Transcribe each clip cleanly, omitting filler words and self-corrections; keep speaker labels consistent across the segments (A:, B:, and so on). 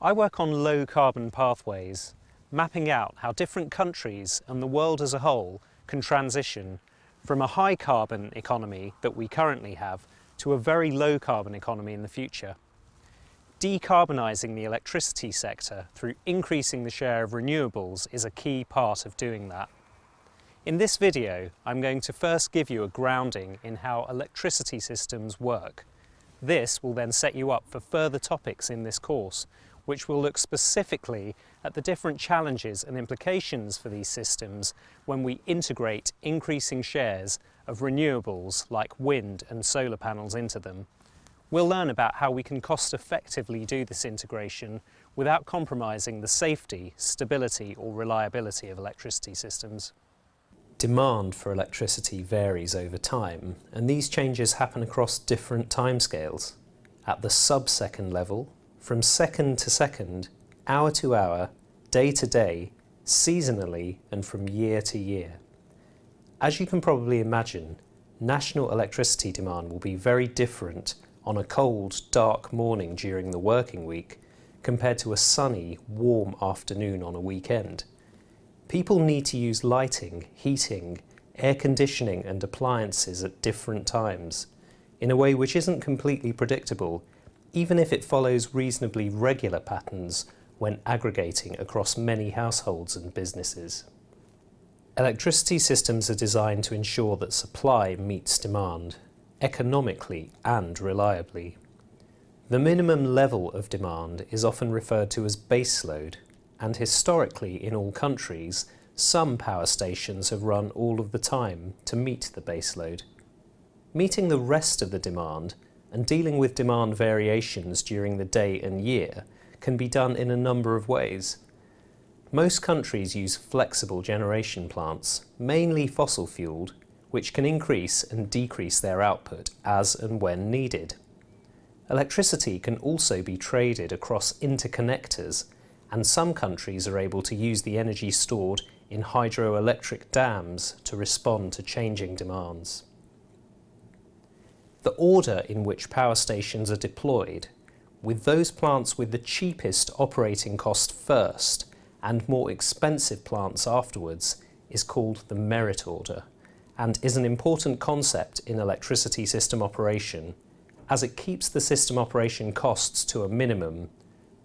A: I work on low carbon pathways, mapping out how different countries and the world as a whole can transition from a high carbon economy that we currently have to a very low carbon economy in the future. Decarbonising the electricity sector through increasing the share of renewables is a key part of doing that. In this video, I'm going to first give you a grounding in how electricity systems work. This will then set you up for further topics in this course, which will look specifically at the different challenges and implications for these systems when we integrate increasing shares of renewables like wind and solar panels into them. We'll learn about how we can cost effectively do this integration without compromising the safety, stability or reliability of electricity systems. Demand for electricity varies over time, and these changes happen across different timescales. At the sub-second level, from second to second, hour to hour, day to day, seasonally and from year to year. As you can probably imagine, national electricity demand will be very different on a cold, dark morning during the working week compared to a sunny, warm afternoon on a weekend. People need to use lighting, heating, air conditioning and appliances at different times, in a way which isn't completely predictable, even if it follows reasonably regular patterns when aggregating across many households and businesses. Electricity systems are designed to ensure that supply meets demand, economically and reliably. The minimum level of demand is often referred to as baseload, and historically in all countries, some power stations have run all of the time to meet the baseload. Meeting the rest of the demand and dealing with demand variations during the day and year can be done in a number of ways. Most countries use flexible generation plants, mainly fossil-fueled, which can increase and decrease their output as and when needed. Electricity can also be traded across interconnectors, and some countries are able to use the energy stored in hydroelectric dams to respond to changing demands. The order in which power stations are deployed, with those plants with the cheapest operating cost first and more expensive plants afterwards, is called the merit order, and is an important concept in electricity system operation, as it keeps the system operation costs to a minimum,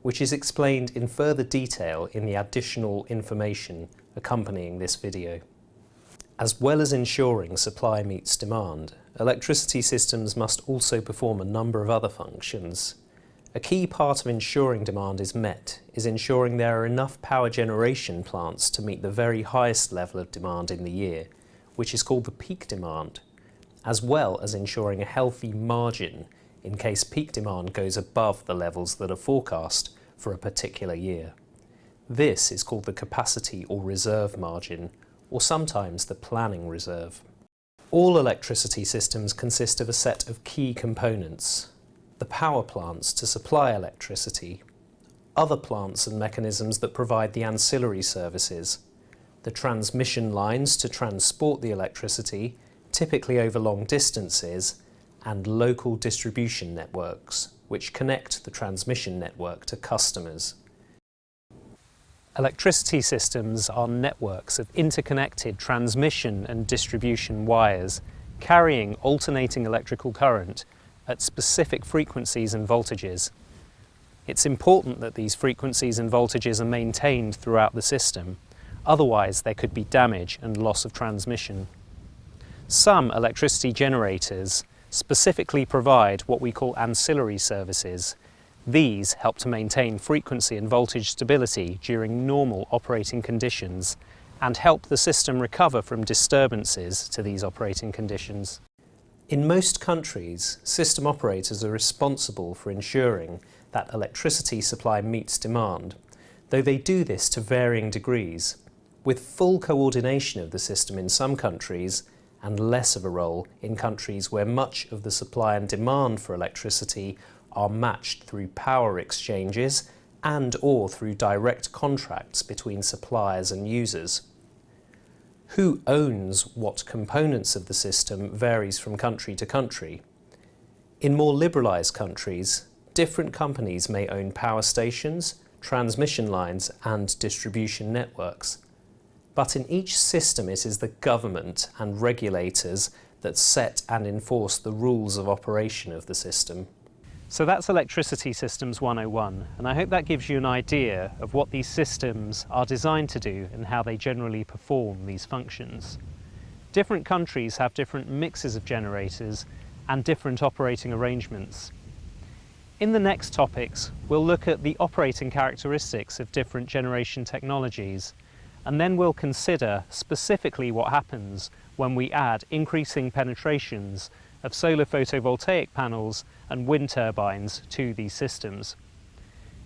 A: which is explained in further detail in the additional information accompanying this video. As well as ensuring supply meets demand, electricity systems must also perform a number of other functions. A key part of ensuring demand is met is ensuring there are enough power generation plants to meet the very highest level of demand in the year, which is called the peak demand, as well as ensuring a healthy margin in case peak demand goes above the levels that are forecast for a particular year. This is called the capacity or reserve margin, or sometimes the planning reserve. All electricity systems consist of a set of key components: the power plants to supply electricity, other plants and mechanisms that provide the ancillary services, the transmission lines to transport the electricity, typically over long distances, and local distribution networks, which connect the transmission network to customers. Electricity systems are networks of interconnected transmission and distribution wires carrying alternating electrical current at specific frequencies and voltages. It's important that these frequencies and voltages are maintained throughout the system, otherwise there could be damage and loss of transmission. Some electricity generators specifically provide what we call ancillary services. These help to maintain frequency and voltage stability during normal operating conditions and help the system recover from disturbances to these operating conditions. In most countries, system operators are responsible for ensuring that electricity supply meets demand, though they do this to varying degrees, with full coordination of the system in some countries and less of a role in countries where much of the supply and demand for electricity are matched through power exchanges and/or through direct contracts between suppliers and users. Who owns what components of the system varies from country to country. In more liberalised countries, different companies may own power stations, transmission lines and distribution networks. But in each system it is the government and regulators that set and enforce the rules of operation of the system. So that's Electricity Systems 101, and I hope that gives you an idea of what these systems are designed to do and how they generally perform these functions. Different countries have different mixes of generators and different operating arrangements. In the next topics, we'll look at the operating characteristics of different generation technologies, and then we'll consider specifically what happens when we add increasing penetrations of solar photovoltaic panels and wind turbines to these systems.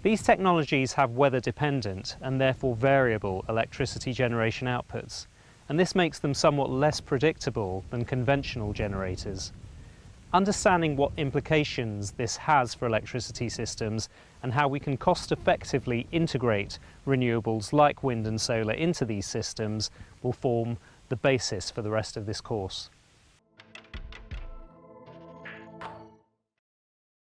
A: These technologies have weather-dependent and therefore variable electricity generation outputs, and this makes them somewhat less predictable than conventional generators. Understanding what implications this has for electricity systems and how we can cost-effectively integrate renewables like wind and solar into these systems will form the basis for the rest of this course.